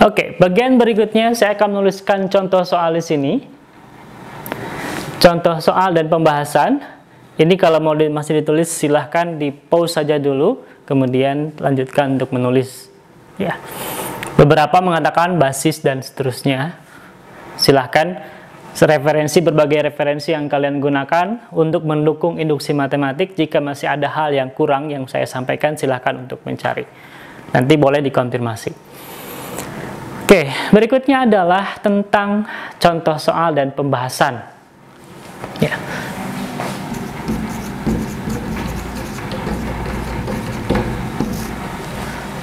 Oke, bagian berikutnya saya akan menuliskan contoh soal di sini. Contoh soal dan pembahasan. Ini kalau mau masih ditulis silahkan di pause saja dulu, kemudian lanjutkan untuk menulis. Ya, beberapa mengatakan basis dan seterusnya. Silahkan berbagai referensi yang kalian gunakan untuk mendukung induksi matematik. Jika masih ada hal yang kurang yang saya sampaikan, silahkan untuk mencari. Nanti boleh dikonfirmasi. Oke, berikutnya adalah tentang contoh soal dan pembahasan. Ya.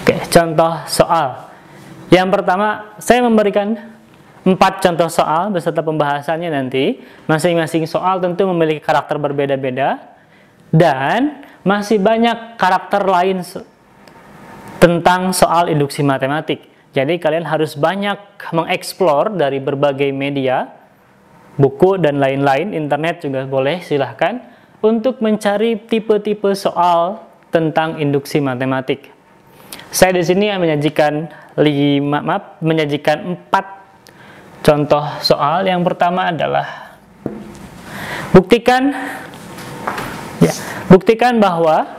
Oke, contoh soal. Yang pertama, saya memberikan 4 contoh soal beserta pembahasannya nanti. Masing-masing soal tentu memiliki karakter berbeda-beda dan masih banyak karakter lain tentang soal induksi matematik. Jadi kalian harus banyak mengeksplor dari berbagai media, buku dan lain-lain, internet juga boleh, silahkan, untuk mencari tipe-tipe soal tentang induksi matematik. Saya di sini menyajikan 4 contoh soal. Yang pertama adalah buktikan bahwa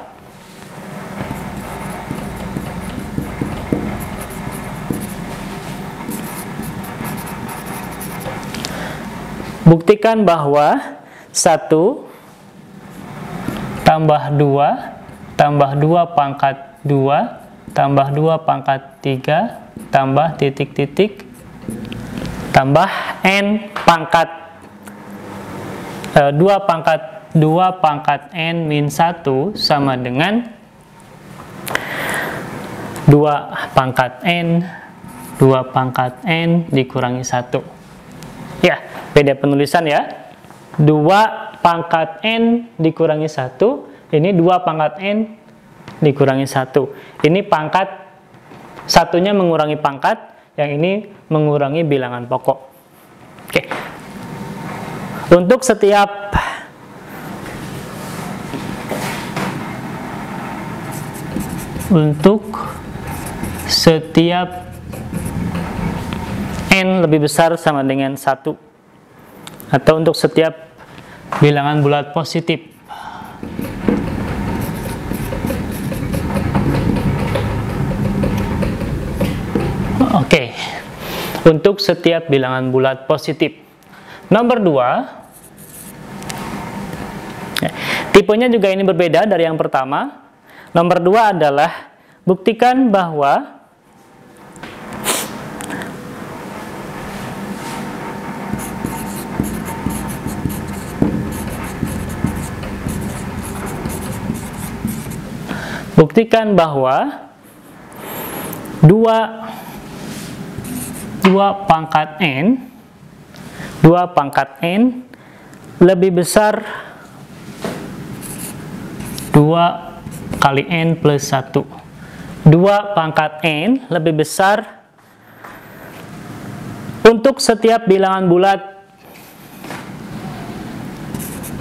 Buktikan bahwa 1 tambah 2 tambah 2 pangkat 2 tambah 2 pangkat 3 tambah titik-titik tambah n pangkat 2 pangkat n min 1 sama dengan 2 pangkat n dikurangi 1. Ya, beda penulisan ya. 2 pangkat n dikurangi 1, ini 2 pangkat n dikurangi 1. Ini pangkat, satunya mengurangi pangkat, yang ini mengurangi bilangan pokok. Oke. Untuk setiap n lebih besar sama dengan 1, atau untuk setiap bilangan bulat positif. Oke. Untuk setiap bilangan bulat positif. Nomor 2, tipenya juga ini berbeda dari yang pertama. Nomor 2 adalah buktikan bahwa Buktikan bahwa 2 pangkat n lebih besar 2 kali n plus 1. 2 pangkat n lebih besar untuk setiap bilangan bulat.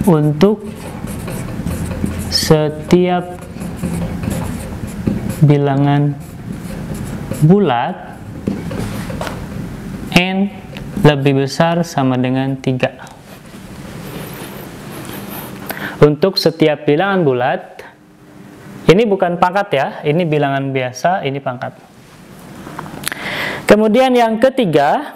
Untuk setiap bilangan bulat, n lebih besar sama dengan 3. Untuk setiap bilangan bulat, ini bukan pangkat ya, ini bilangan biasa, ini pangkat. Kemudian yang ketiga,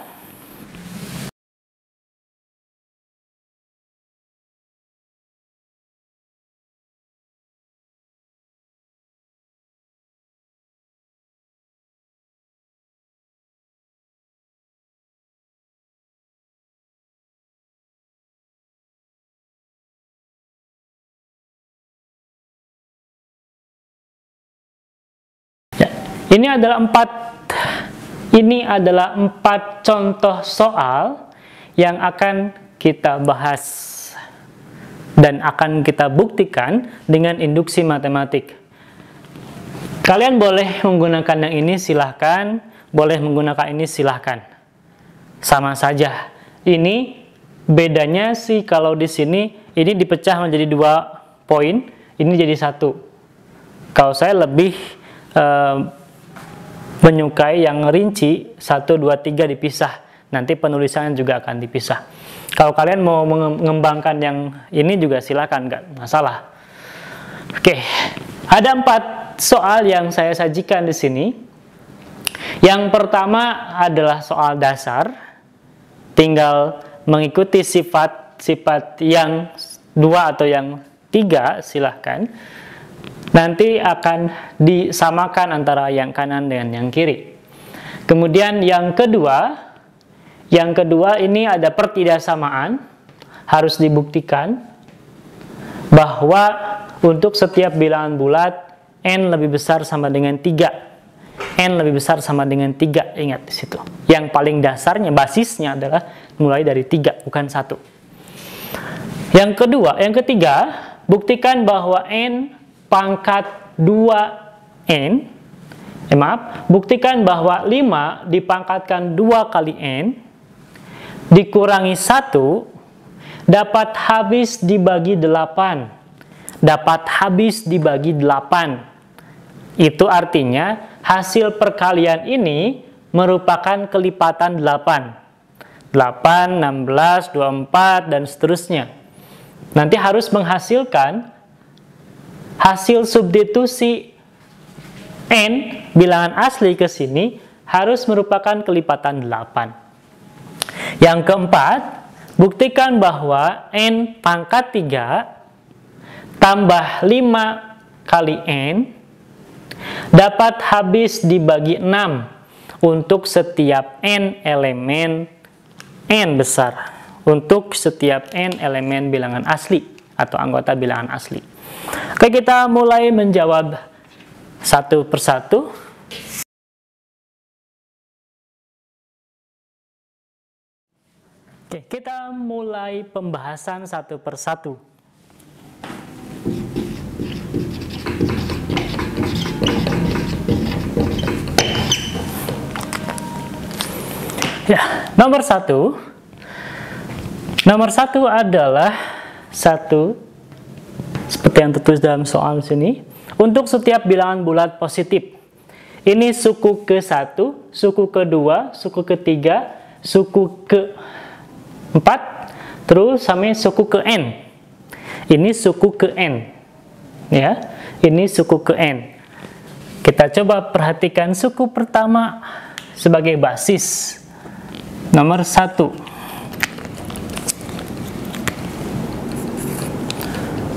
ini adalah 4 contoh soal yang akan kita bahas dan akan kita buktikan dengan induksi matematik. Kalian boleh menggunakan yang ini silahkan, boleh menggunakan ini silahkan. Sama saja. Ini bedanya sih kalau di sini ini dipecah menjadi 2 poin, ini jadi 1. Kalau saya lebih menyukai yang rinci 1, 2, 3 dipisah. Nanti penulisannya juga akan dipisah. Kalau kalian mau mengembangkan yang ini juga silakan, nggak masalah. Oke, ada 4 soal yang saya sajikan di sini. Yang pertama adalah soal dasar, tinggal mengikuti sifat-sifat yang 2 atau yang 3 silahkan. Nanti akan disamakan antara yang kanan dengan yang kiri. Kemudian yang kedua ini ada pertidaksamaan, harus dibuktikan bahwa untuk setiap bilangan bulat n lebih besar sama dengan 3. N lebih besar sama dengan 3, ingat di situ. Yang paling dasarnya, basisnya adalah mulai dari 3, bukan 1. Yang ketiga, buktikan bahwa n pangkat 2n, buktikan bahwa 5 dipangkatkan 2 kali n, dikurangi 1, dapat habis dibagi 8. Dapat habis dibagi 8. Itu artinya hasil perkalian ini merupakan kelipatan 8. 8, 16, 24, dan seterusnya. Nanti harus menghasilkan hasil substitusi n, bilangan asli ke sini, harus merupakan kelipatan 8. Yang keempat, buktikan bahwa n pangkat 3 tambah 5 kali n dapat habis dibagi 6 untuk setiap n elemen n besar. Untuk setiap n elemen bilangan asli atau anggota bilangan asli. Oke, kita mulai menjawab satu persatu. Oke, kita mulai pembahasan satu persatu. Ya, nomor satu adalah seperti yang tertulis dalam soal sini. Untuk setiap bilangan bulat positif, ini suku ke-1, suku ke-2, suku ke-3, suku ke-4, terus sampai suku ke-n. Ini suku ke-n, ya. Ini suku ke-n. Kita coba perhatikan suku pertama sebagai basis. Nomor 1.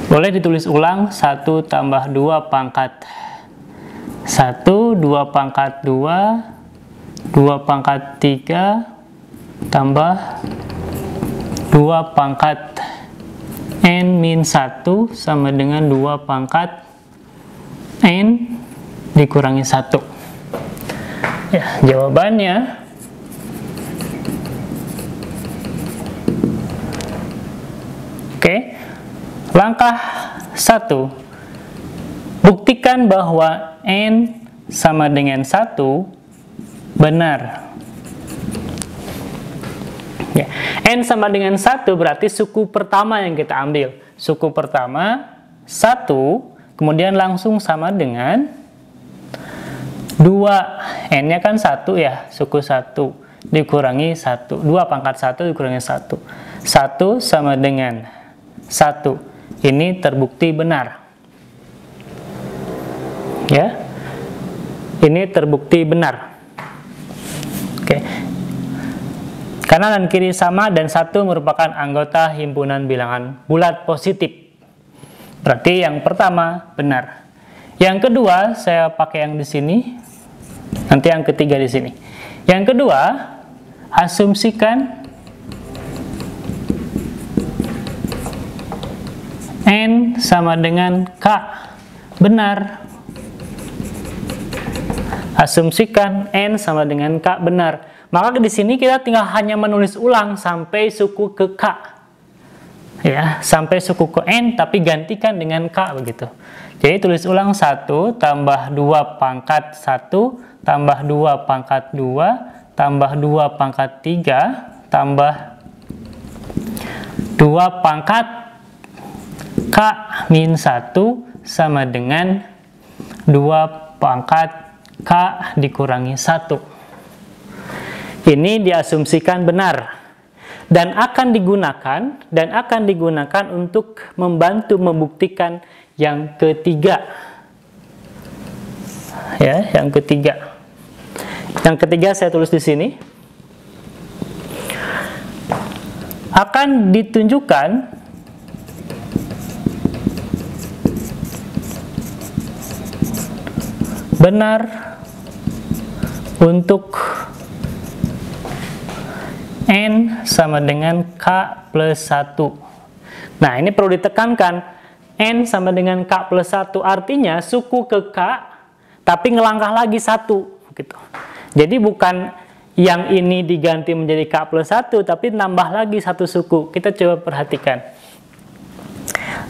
Boleh ditulis ulang, 1 tambah 2 pangkat 1, 2 pangkat 2, 2 pangkat 3, tambah 2 pangkat n min 1 sama dengan 2 pangkat n dikurangi 1. Ya, jawabannya oke. Langkah 1, buktikan bahwa n sama dengan 1 benar. Ya, n sama dengan 1 berarti suku pertama yang kita ambil. Suku pertama 1, kemudian langsung sama dengan 2. N-nya kan 1 ya, suku 1 dikurangi 1. 2 pangkat 1 dikurangi 1. 1 sama dengan 1. Ini terbukti benar. Ya. Ini terbukti benar. Oke. Kanan dan kiri sama dan 1 merupakan anggota himpunan bilangan bulat positif. Berarti yang pertama benar. Yang kedua saya pakai yang di sini. Nanti yang ketiga di sini. Yang kedua, asumsikan n sama dengan k. Benar. Asumsikan n sama dengan k benar. Maka di sini kita tinggal hanya menulis ulang sampai suku ke k. Ya, sampai suku ke n tapi gantikan dengan k begitu. Jadi tulis ulang 1 tambah 2 pangkat 1 tambah 2 pangkat 2 tambah 2 pangkat 3 tambah 2 pangkat k min 1 sama dengan 2 pangkat K dikurangi 1. Ini diasumsikan benar dan akan digunakan untuk membantu membuktikan yang ketiga. Ya, yang ketiga. Yang ketiga saya tulis di sini. Akan ditunjukkan benar untuk N sama dengan K plus 1. Nah, ini perlu ditekankan, N sama dengan K plus 1, artinya suku ke K, tapi ngelangkah lagi 1. Gitu. Jadi bukan yang ini diganti menjadi K plus 1, tapi nambah lagi 1 suku. Kita coba perhatikan.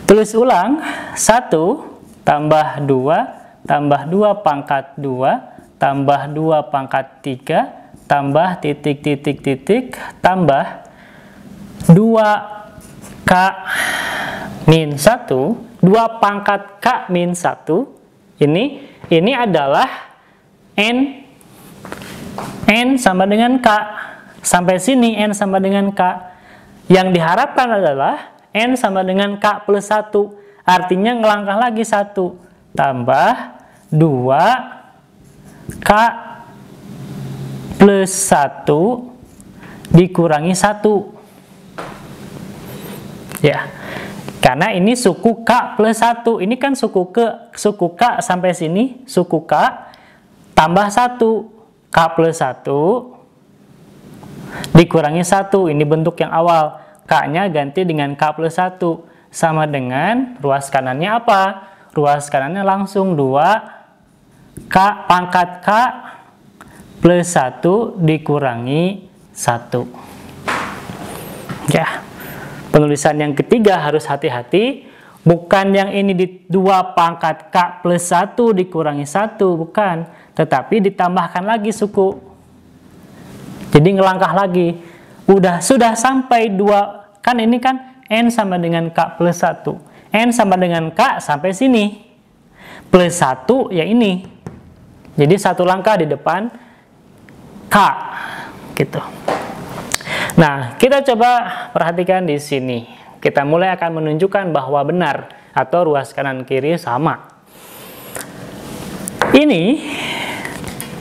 Tulis ulang, 1 tambah 2, tambah 2 pangkat 2, tambah 2 pangkat 3, tambah titik, titik, titik, tambah 2K min 1, 2 pangkat K min 1, ini adalah N sama dengan K. Sampai sini N sama dengan K. Yang diharapkan adalah N sama dengan K plus 1. Artinya ngelangkah lagi 1. Tambah 2K plus 1 dikurangi 1. Ya. Karena ini suku K plus 1. Ini kan suku K sampai sini, suku K tambah 1. K plus 1 dikurangi 1. Ini bentuk yang awal. K-nya ganti dengan K plus 1. Sama dengan ruas kanannya apa? Ruas kanannya langsung 2K pangkat K plus 1 dikurangi 1. Ya. Penulisan yang ketiga harus hati-hati. Bukan yang ini di 2 pangkat K plus 1 dikurangi 1. Bukan. Tetapi ditambahkan lagi suku. Jadi ngelangkah lagi. Sudah sampai 2. Kan ini kan N sama dengan K plus 1. N sama dengan K sampai sini. Plus 1 ya ini. Jadi satu langkah di depan K. Gitu. Nah, kita coba perhatikan di sini. Kita mulai akan menunjukkan bahwa benar atau ruas kanan kiri sama. Ini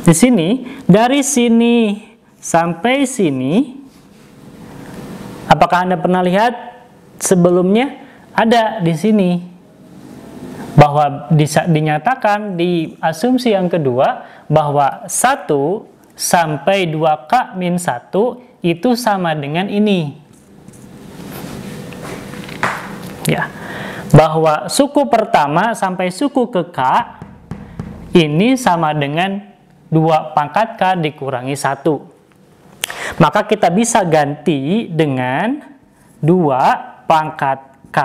di sini, dari sini sampai sini, apakah Anda pernah lihat sebelumnya ada di sini bahwa dinyatakan di asumsi yang kedua bahwa 1 sampai 2K min 1 itu sama dengan ini. Ya. Bahwa suku pertama sampai suku ke K ini sama dengan 2 pangkat K dikurangi 1. Maka kita bisa ganti dengan 2 pangkat K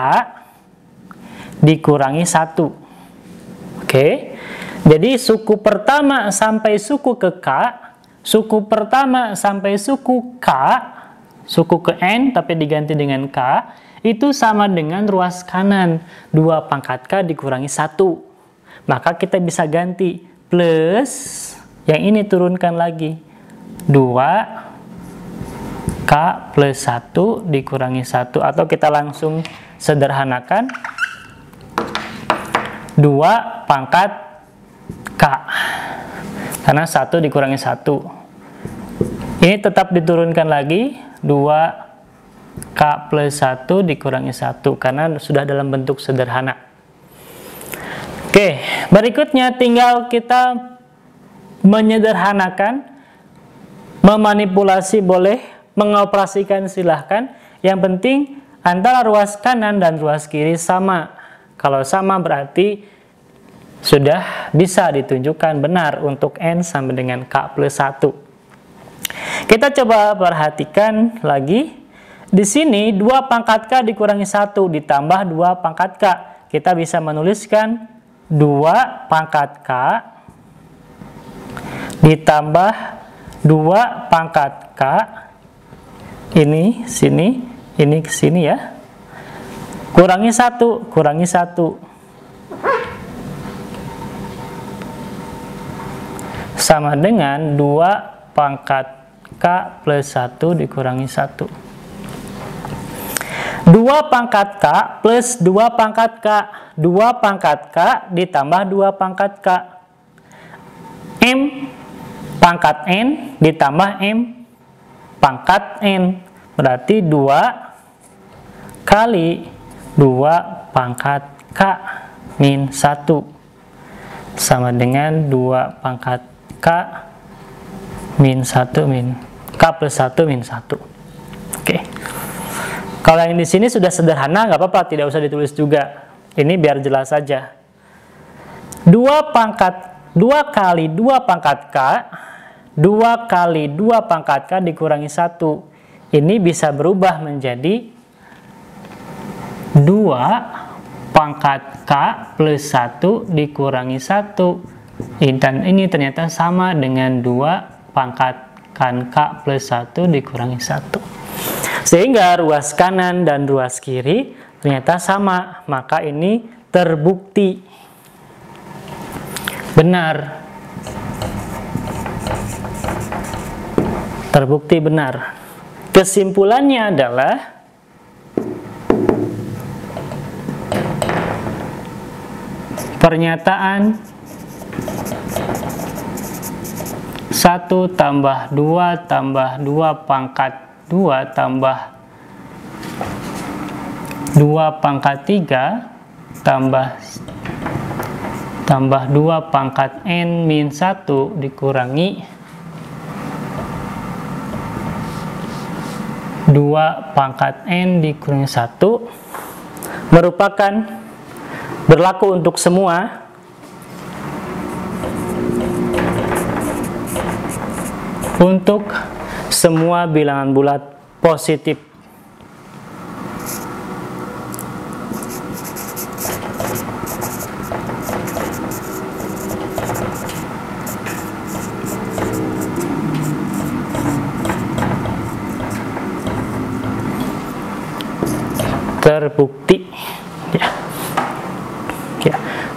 dikurangi 1. Oke. Jadi suku pertama sampai suku ke K, suku pertama sampai suku K, suku ke N tapi diganti dengan K, itu sama dengan ruas kanan 2 pangkat K dikurangi 1. Maka kita bisa ganti plus yang ini turunkan lagi 2K plus 1 dikurangi 1, atau kita langsung sederhanakan 2 pangkat K karena 1 dikurangi 1. Ini tetap diturunkan lagi 2K plus 1 dikurangi 1 karena sudah dalam bentuk sederhana. Oke, berikutnya tinggal kita menyederhanakan, memanipulasi boleh, mengoperasikan silahkan. Yang penting antara ruas kanan dan ruas kiri sama. Kalau sama berarti sudah bisa ditunjukkan benar untuk N sama dengan K plus 1. Kita coba perhatikan lagi. Di sini 2 pangkat K dikurangi 1 ditambah 2 pangkat K. Kita bisa menuliskan 2 pangkat K ditambah 2 pangkat K. Ini sini, ini ke sini ya. Kurangi 1, kurangi 1. sama dengan 2 pangkat K plus 1 dikurangi 1. 2 pangkat K plus 2 pangkat K. 2 pangkat K ditambah 2 pangkat K. M pangkat N ditambah M pangkat N. Berarti 2 kali 2 pangkat K min 1 sama dengan 2 pangkat K min 1 min K plus 1 min 1. Oke. Kalau yang di sini sudah sederhana, nggak apa-apa, tidak usah ditulis juga. Ini biar jelas saja. 2 kali 2 pangkat K, 2 kali 2 pangkat K dikurangi 1. Ini bisa berubah menjadi 2 pangkat K plus 1 dikurangi 1. Dan ini ternyata sama dengan 2 pangkatkan K plus 1 dikurangi 1. Sehingga ruas kanan dan ruas kiri ternyata sama, maka ini terbukti benar. Terbukti benar. Kesimpulannya adalah pernyataan 1 tambah 2 tambah 2 pangkat 2 tambah 2 pangkat 3 tambah 2 pangkat N min 1 dikurangi 2 pangkat N dikurangi 1 merupakan berlaku untuk semua bilangan bulat positif. Terbukti ya.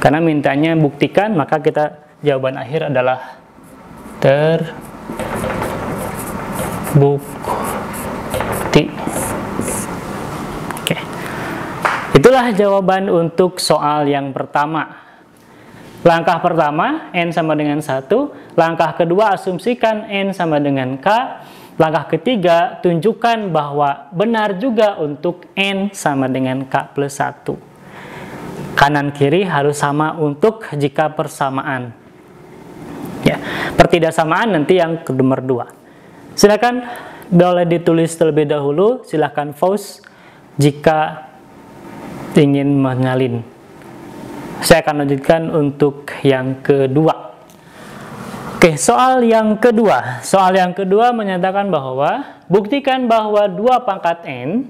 Karena mintanya buktikan, maka kita jawaban akhir adalah terbukti. Oke. Itulah jawaban untuk soal yang pertama. Langkah pertama, N sama dengan 1. Langkah kedua, asumsikan N sama dengan K. Langkah ketiga, tunjukkan bahwa benar juga untuk N sama dengan K plus 1. Kanan kiri harus sama untuk jika persamaan. Ya, pertidaksamaan nanti yang ke nomor 2. Silakan boleh ditulis terlebih dahulu, silakan pause jika ingin menyalin. Saya akan lanjutkan untuk yang kedua. Oke, soal yang kedua. Soal yang kedua menyatakan bahwa buktikan bahwa 2 pangkat N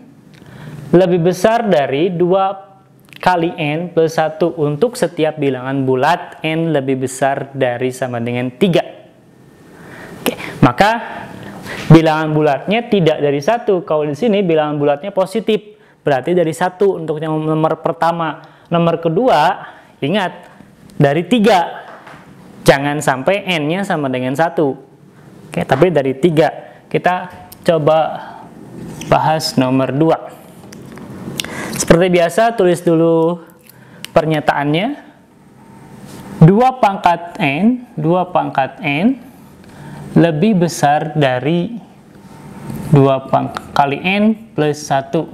lebih besar dari 2 kali N plus 1 untuk setiap bilangan bulat N lebih besar dari sama dengan 3. Oke, maka bilangan bulatnya tidak dari 1. Kalau di sini bilangan bulatnya positif, berarti dari 1 untuk yang nomor pertama. Nomor kedua, ingat, dari 3. Jangan sampai N-nya sama dengan 1. Oke, tapi dari 3. Kita coba bahas nomor 2. Seperti biasa, tulis dulu pernyataannya. 2 pangkat N lebih besar dari 2 kali N plus 1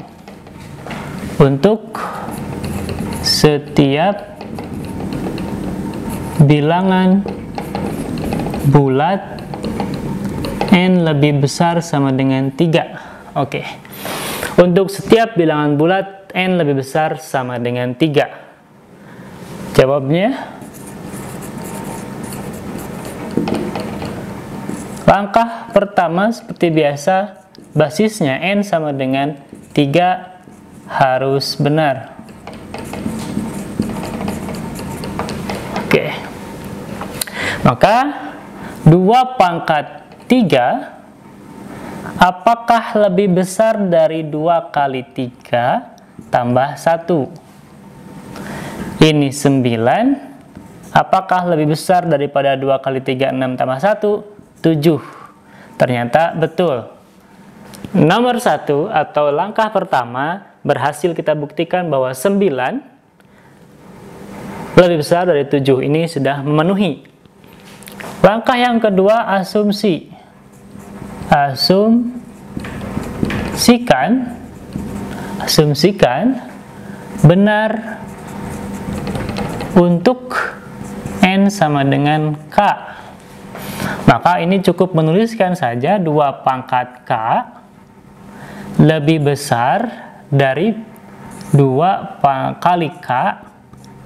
untuk setiap bilangan bulat N lebih besar sama dengan 3. Oke. Untuk setiap bilangan bulat N lebih besar sama dengan 3. Jawabnya, langkah pertama seperti biasa, basisnya N sama dengan 3 harus benar. Oke. Maka 2 pangkat 3 apakah lebih besar dari 2 kali 3 tambah 1? Ini 9 Apakah lebih besar daripada 2 kali 3, 6 tambah 1? 7. Ternyata betul. Nomor 1 atau langkah pertama berhasil kita buktikan bahwa 9 lebih besar dari 7. Ini sudah memenuhi. Langkah yang kedua, asumsi. Asumsikan benar untuk N sama dengan K. Maka ini cukup menuliskan saja 2 pangkat K lebih besar dari 2 kali K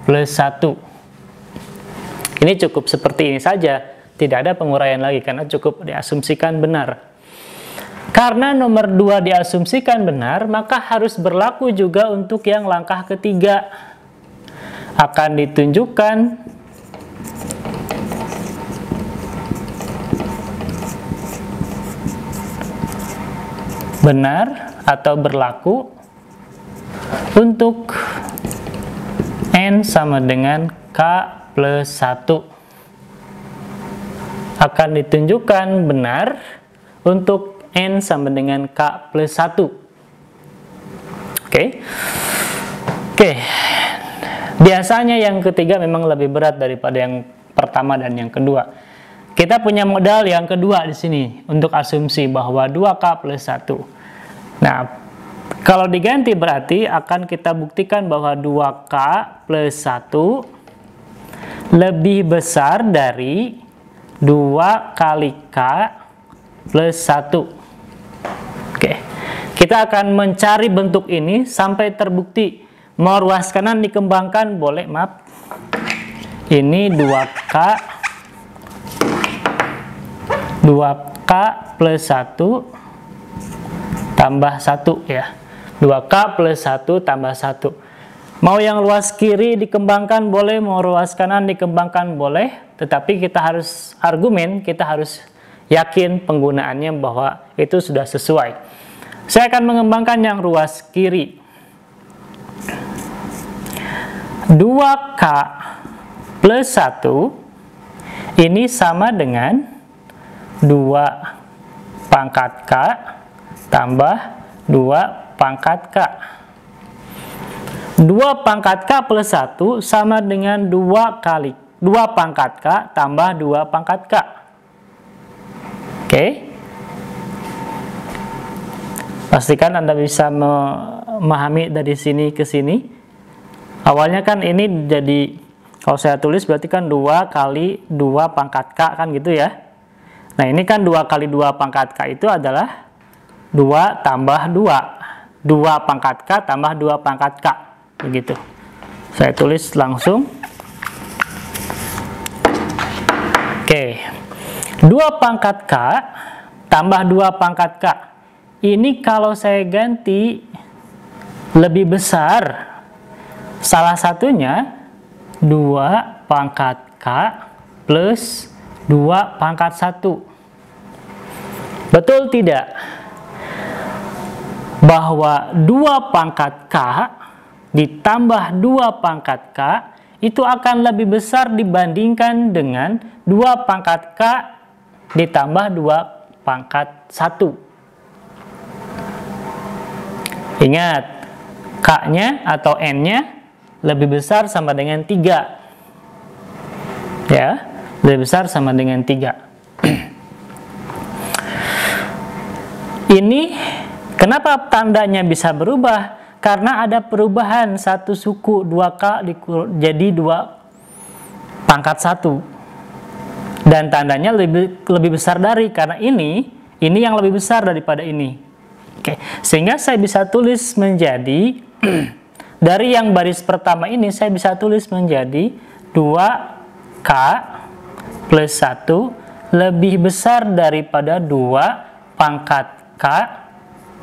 plus 1. Ini cukup seperti ini saja, tidak ada penguraian lagi karena cukup diasumsikan benar. Karena nomor 2 diasumsikan benar, maka harus berlaku juga untuk yang langkah ketiga. Akan ditunjukkan benar atau berlaku untuk N sama dengan K plus 1. Akan ditunjukkan benar untuk N sama dengan K plus 1. Oke. Biasanya yang ketiga memang lebih berat daripada yang pertama dan yang kedua. Kita punya modal yang kedua di sini untuk asumsi bahwa 2K plus 1. Nah, kalau diganti berarti akan kita buktikan bahwa 2K plus 1 lebih besar dari 2 kali K plus 1. Oke. Kita akan mencari bentuk ini sampai terbukti. Mau ruas kanan dikembangkan boleh, maaf. Ini 2K plus 1 tambah 1 ya. 2K plus 1 tambah 1. Mau yang luas kiri dikembangkan boleh, mau ruas kanan dikembangkan boleh, tetapi kita harus argumen, kita harus yakin penggunaannya bahwa itu sudah sesuai. Saya akan mengembangkan yang ruas kiri. 2K plus 1 ini sama dengan 2 pangkat K tambah 2 pangkat K. 2 pangkat K plus 1 sama dengan 2 pangkat K tambah 2 pangkat K. Oke. Pastikan Anda bisa memahami dari sini ke sini. Awalnya kan ini jadi, kalau saya tulis berarti kan 2 kali 2 pangkat K kan gitu ya. Nah ini kan 2 kali 2 pangkat K itu adalah 2 tambah 2. 2 pangkat K tambah 2 pangkat K. Begitu. Saya tulis langsung. Oke. 2 pangkat K tambah 2 pangkat K. Ini kalau saya ganti lebih besar. Salah satunya 2 pangkat K plus 2 pangkat 1. Betul tidak? Bahwa 2 pangkat K ditambah 2 pangkat K itu akan lebih besar dibandingkan dengan 2 pangkat K ditambah 2 pangkat 1. Ingat, K-nya atau N-nya lebih besar sama dengan 3. Ya, lebih besar sama dengan 3. Ini kenapa tandanya bisa berubah? Karena ada perubahan satu suku 2K jadi 2 pangkat 1. Dan tandanya lebih besar dari, karena ini yang lebih besar daripada ini. Oke, sehingga saya bisa tulis menjadi dari yang baris pertama ini saya bisa tulis menjadi 2K plus 1 lebih besar daripada 2 pangkat K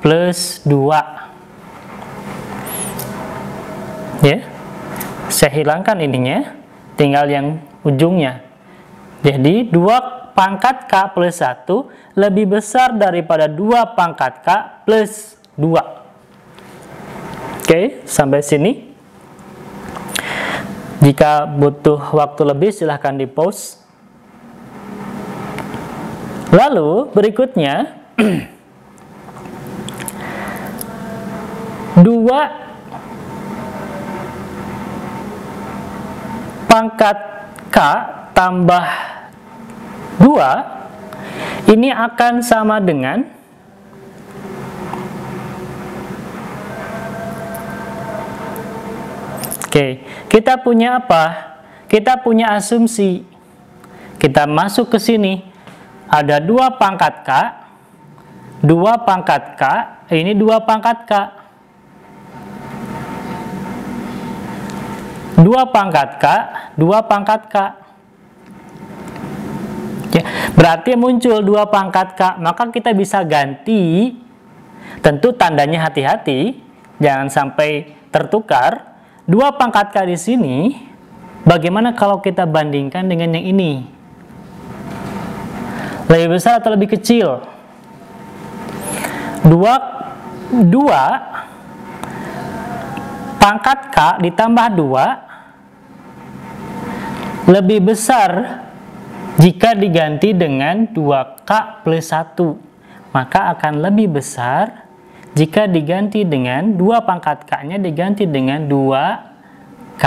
plus 2. Ya, saya hilangkan ininya, tinggal yang ujungnya. Jadi 2 pangkat K plus 1 lebih besar daripada 2 pangkat K plus 2. Oke, sampai sini. Jika butuh waktu lebih silahkan di pause. Lalu berikutnya 2 pangkat K tambah 2 ini akan sama dengan kita punya apa? Kita punya asumsi. Kita masuk ke sini. Ada 2 pangkat K, 2 pangkat K, ini 2 pangkat K. 2 pangkat K, 2 pangkat K. Ya, berarti muncul 2 pangkat K, maka kita bisa ganti. Tentu tandanya hati-hati, jangan sampai tertukar. 2 pangkat K di sini, bagaimana kalau kita bandingkan dengan yang ini? Lebih besar atau lebih kecil? 2 pangkat K ditambah 2 lebih besar jika diganti dengan 2K plus 1. Maka akan lebih besar jika diganti dengan 2 pangkat K-nya diganti dengan 2K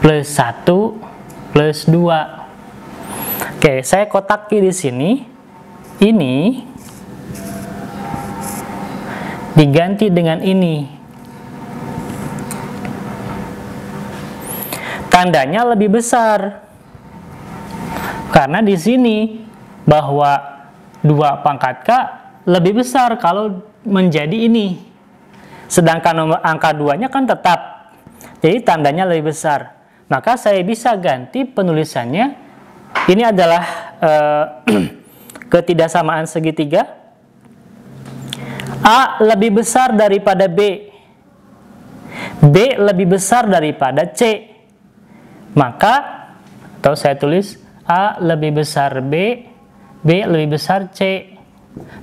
plus 1 plus 2. Oke, saya kotaki di sini. Ini diganti dengan ini. Tandanya lebih besar. Karena di sini bahwa 2 pangkat K lebih besar kalau menjadi ini. Sedangkan nomor angka 2-nya kan tetap. Jadi tandanya lebih besar. Maka saya bisa ganti penulisannya. Ini adalah ketidaksamaan segitiga. A lebih besar daripada B. B lebih besar daripada C. Maka, atau saya tulis A lebih besar B, B lebih besar C.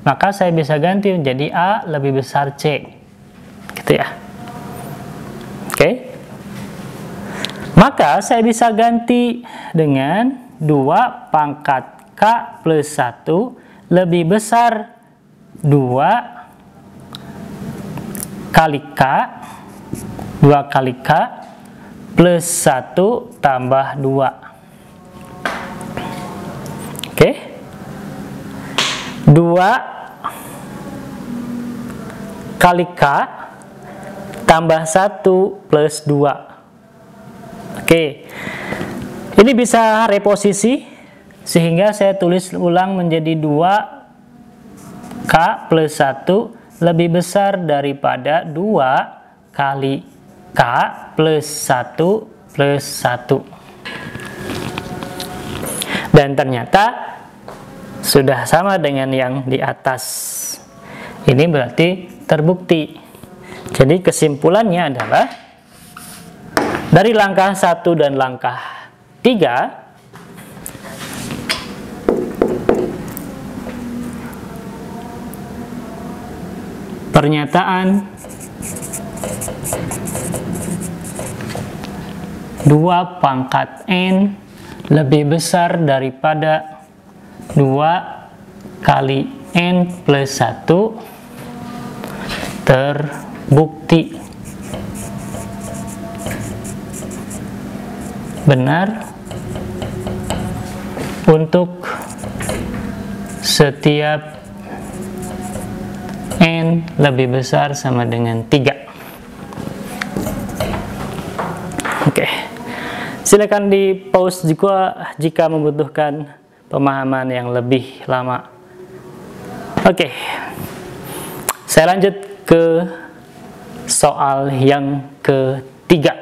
Maka saya bisa ganti menjadi A lebih besar C. Gitu ya. Oke. Maka saya bisa ganti dengan 2 pangkat K plus 1 lebih besar 2 kali K, 2 kali K plus 1 tambah 2. Oke. 2 kali K tambah 1 plus 2. Oke. Ini bisa reposisi, sehingga saya tulis ulang menjadi 2K plus 1 lebih besar daripada 2 kali K plus 1 plus 1. Dan ternyata sudah sama dengan yang di atas. Ini berarti terbukti. Jadi kesimpulannya adalah dari langkah 1 dan langkah 3, pernyataan 2 pangkat N lebih besar daripada 2 kali N plus 1 terbukti benar untuk setiap N lebih besar sama dengan 3. Oke. Silakan di pause jika membutuhkan pemahaman yang lebih lama. Oke. Saya lanjut ke soal yang ketiga.